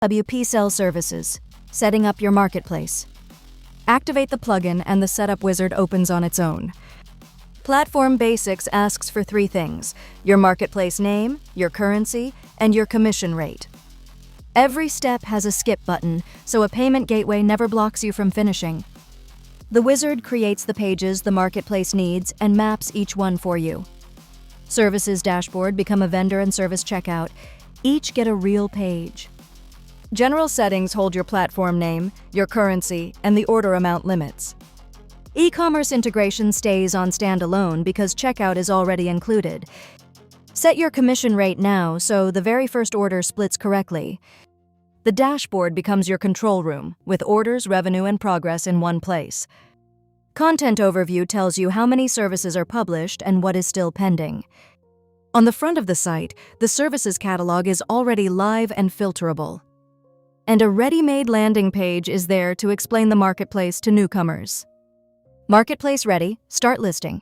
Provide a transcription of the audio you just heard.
WP Services, setting up your marketplace. Activate the plugin and the setup wizard opens on its own. Platform Basics asks for 3 things: your marketplace name, your currency, and your commission rate. Every step has a skip button, so a payment gateway never blocks you from finishing. The wizard creates the pages the marketplace needs and maps each one for you. Services dashboard become a vendor and service checkout. Each get a real page. General settings hold your platform name, your currency, and the order amount limits. E-commerce integration stays on standalone because checkout is already included. Set your commission rate now so the very first order splits correctly. The dashboard becomes your control room, with orders, revenue, and progress in one place. Content overview tells you how many services are published and what is still pending. On the front of the site, the services catalog is already live and filterable. And a ready-made landing page is there to explain the marketplace to newcomers. Marketplace ready, start listing.